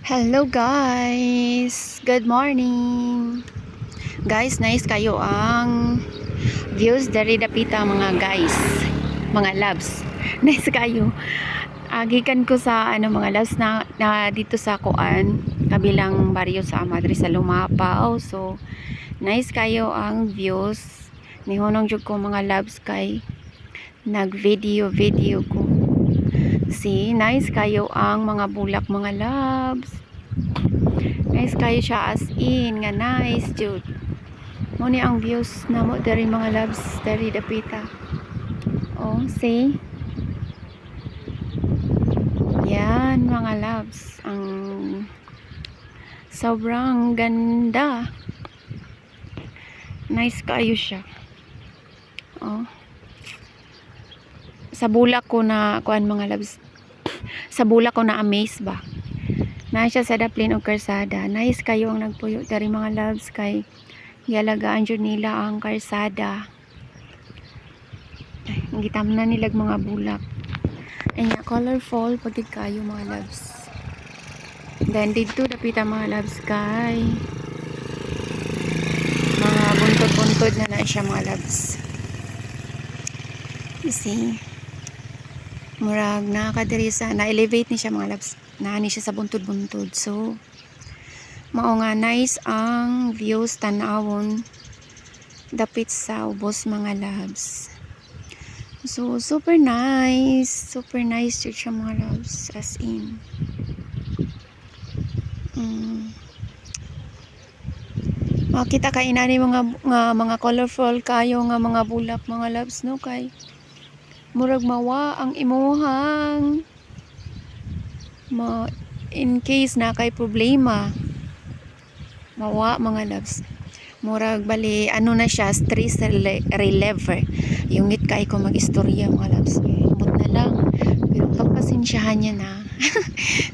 Hello guys! Good morning! Guys, nice kayo ang views dari dapita mga guys. Mga loves. Nice kayo. Gikan ko sa mga loves na dito sa Kuan, kabilang baryo sa Madre sa Lumapaw. So, nice kayo ang views. Nihunong jud ko mga loves kay nag-video ko. See, nice kayo ang mga bulak mga loves. Nice kayo siya as in nga nice jud. Mo ni ang views namo dari mga loves dari dapita. Oh, see? Yan mga loves, ang sobrang ganda. Nice kayo siya. Oh. Sa bulak ko na kuan mga loves. Sa bulak ko na amaze ba. Na siya sa daplin o karsada. Nice kayo ang nagpuyo dari mga loves kay yalagaan jud nila ang karsada. Ang gitamnan nilag mga bulak. Anya colorful pagid kayo mga loves. Then dito dapita mga loves kay mga buntod-buntod na siya mga loves. You see? Murag nakakadiri sa na-elevate ni siya mga loves. Naani siya sa buntod-buntod. So, mao nga nice ang views tanawon dapit sa ubos mga loves. So, super nice. Super nice siya mga loves. As in. Makita kay inani mga colorful kayo nga mga bulak mga loves no kay murag mawa ang imuhang in case na kay problema mawa mga loves murag bali ano na siya stress reliever yung ngit kay ko magistorya mga loves ambot na lang pero pagpasensyahan niya na.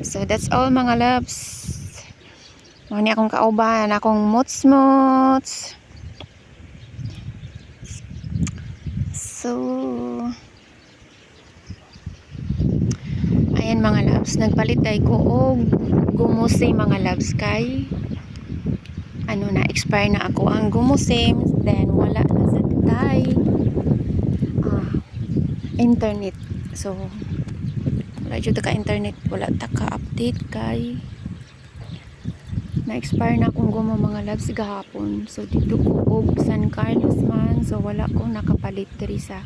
So that's all mga loves. Mani akong kauban, akong mots. So, ayan mga loves, nagpalit tayo ko og gumusim mga loves kay na-expire na ako ang gumusim, then wala na sa tay internet. So, wala dito ka internet, wala ta ka update kay na-expire na akong gumo mga loves gahapon. So dito ko og San Carlos man. So wala ko nakapalit diri sa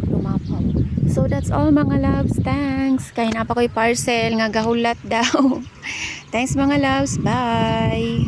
Lumapaw. So that's all mga loves. Thanks. Kay napa ko'y parcel nga gahulat daw. Thanks mga loves. Bye.